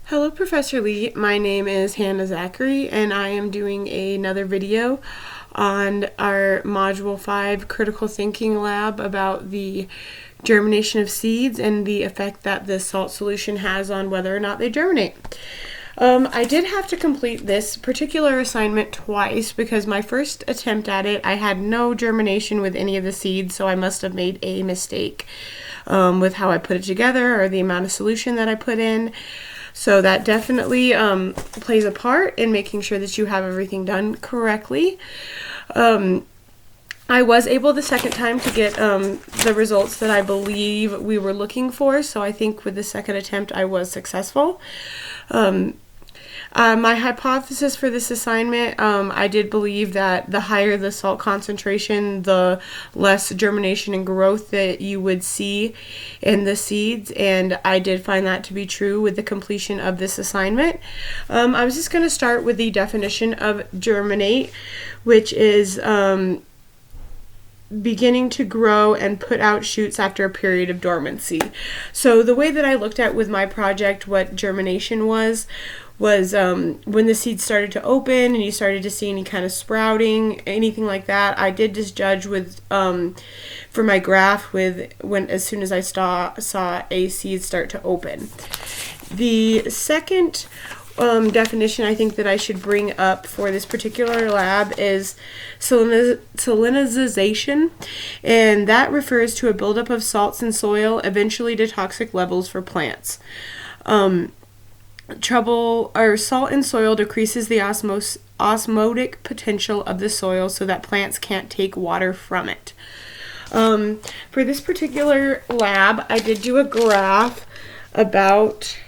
Hello, Professor Lee. My name is Hannah Zachary, and I am doing another video on our Module 5 Critical Thinking Lab about the germination of seeds and the effect that this salt solution has on whether or not they germinate. I did have to complete this particular assignment twice because my first attempt at it, I had no germination with any of the seeds, so I must have made a mistake with how I put it together or the amount of solution that I put in. So that definitely plays a part in making sure that you have everything done correctly. I was able the second time to get the results that I believe we were looking for, so I think with the second attempt I was successful. My hypothesis for this assignment, I did believe that the higher the salt concentration, the less germination and growth that you would see in the seeds, and I did find that to be true with the completion of this assignment. I was just going to start with the definition of germinate, which is beginning to grow and put out shoots after a period of dormancy. So the way that I looked at with my project what germination was when the seeds started to open and you started to see any kind of sprouting, anything like that. I did just judge with for my graph with as soon as I saw a seed start to open. The second definition I think that I should bring up for this particular lab is salinization, and that refers to a buildup of salts in soil, eventually to toxic levels for plants. Salt in soil decreases the osmotic potential of the soil so that plants can't take water from it. For this particular lab, I did do a graph about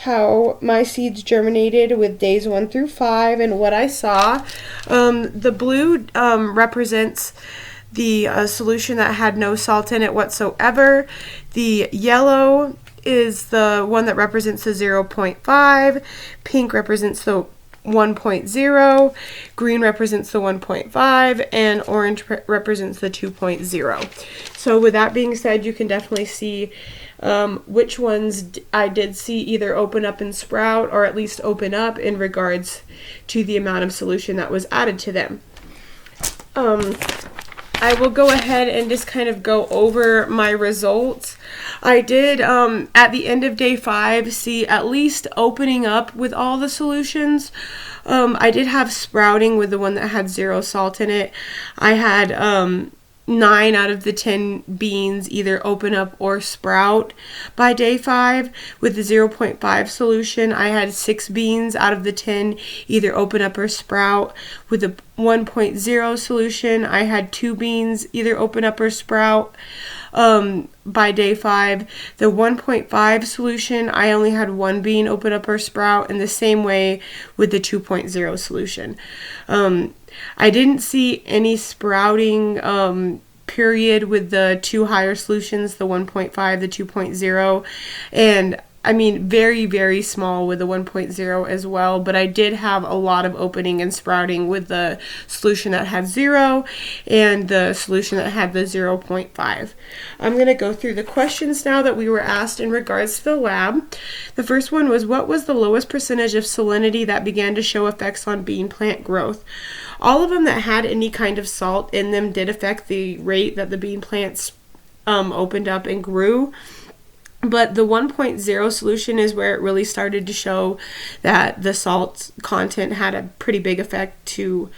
how my seeds germinated with days 1 through 5 and what I saw. The blue represents the solution that had no salt in it whatsoever. The yellow is the one that represents the 0.5, pink represents the 1.0, green represents the 1.5, and orange represents the 2.0. So with that being said, you can definitely see which ones I did see either open up and sprout or at least open up in regards to the amount of solution that was added to them. I will go ahead and just kind of go over my results. I did, at the end of day 5, see at least opening up with all the solutions. I did have sprouting with the one that had 0 salt in it. I had 9 out of the 10 beans either open up or sprout by day 5. With the 0.5 solution, I had 6 beans out of the 10 either open up or sprout. With the 1.0 solution, I had 2 beans either open up or sprout by day 5. The 1.5 solution, I only had 1 bean open up or sprout, and the same way with the 2.0 solution. I didn't see any sprouting period with the 2 higher solutions, the 1.5, the 2.0, and I mean very, very small with the 1.0 as well, but I did have a lot of opening and sprouting with the solution that had 0 and the solution that had the 0.5. I'm going to go through the questions now that we were asked in regards to the lab. The first one was, what was the lowest percentage of salinity that began to show effects on bean plant growth? All of them that had any kind of salt in them did affect the rate that the bean plants opened up and grew. But the 1.0 solution is where it really started to show that the salt content had a pretty big effect to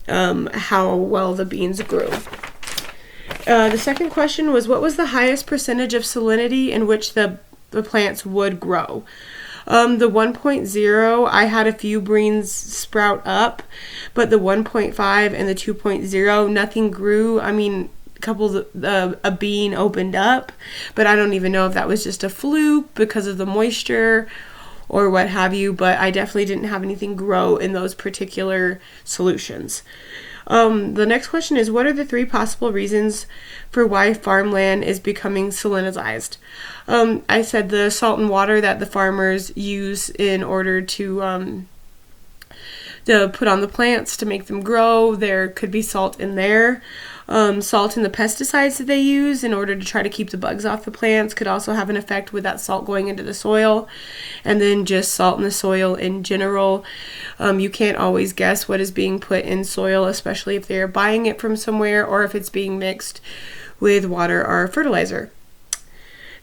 how well the beans grew. The second question was, what was the highest percentage of salinity in which the plants would grow? The 1.0, I had a few beans sprout up, but the 1.5 and the 2.0, nothing grew. I mean, a bean opened up, but I don't even know if that was just a fluke because of the moisture or what have you, but I definitely didn't have anything grow in those particular solutions. The next question is, what are the 3 possible reasons for why farmland is becoming salinized? I said the salt and water that the farmers use in order to put on the plants to make them grow. There could be salt in there. Salt in the pesticides that they use in order to try to keep the bugs off the plants could also have an effect with that salt going into the soil. And then just salt in the soil in general. You can't always guess what is being put in soil, especially if they're buying it from somewhere or if it's being mixed with water or fertilizer.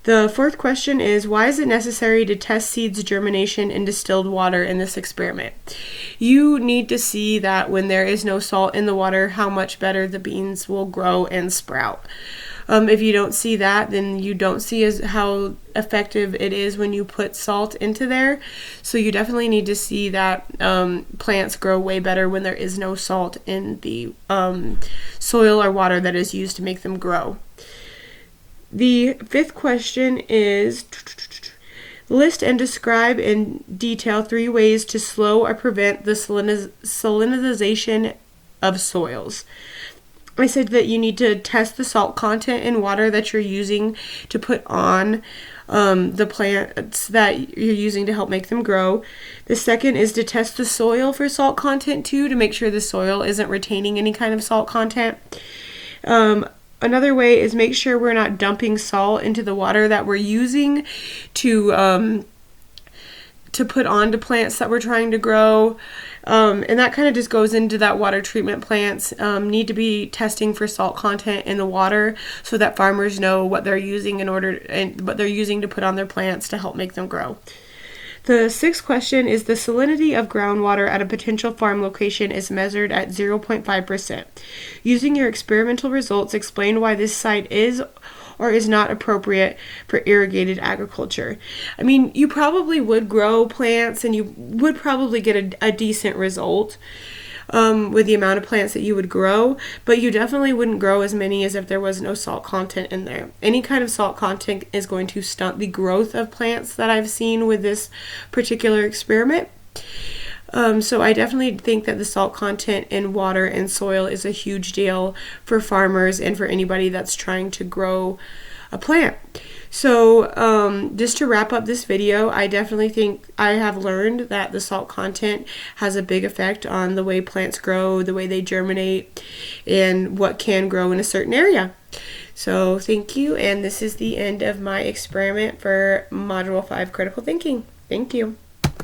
The fourth question is, why is it necessary to test seeds germination in distilled water in this experiment? You need to see that when there is no salt in the water, how much better the beans will grow and sprout. If you don't see that, then you don't see how effective it is when you put salt into there. So you definitely need to see that plants grow way better when there is no salt in the soil or water that is used to make them grow. The fifth question is, list and describe in detail 3 ways to slow or prevent the salinization of soils. I said that you need to test the salt content in water that you're using to put on the plants that you're using to help make them grow. The second is to test the soil for salt content too, to make sure the soil isn't retaining any kind of salt content. Another way is make sure we're not dumping salt into the water that we're using to put onto plants that we're trying to grow. And that kind of just goes into that water treatment plants need to be testing for salt content in the water so that farmers know what they're using and what they're using to put on their plants to help make them grow. The sixth question is, the salinity of groundwater at a potential farm location is measured at 0.5%. Using your experimental results, explain why this site is or is not appropriate for irrigated agriculture. I mean, you probably would grow plants and you would probably get a decent result with the amount of plants that you would grow, but you definitely wouldn't grow as many as if there was no salt content in there. Any kind of salt content is going to stunt the growth of plants that I've seen with this particular experiment. So I definitely think that the salt content in water and soil is a huge deal for farmers and for anybody that's trying to grow a plant. So just to wrap up this video, I definitely think I have learned that the salt content has a big effect on the way plants grow, the way they germinate, and what can grow in a certain area. So thank you, and this is the end of my experiment for Module 5 Critical Thinking. Thank you.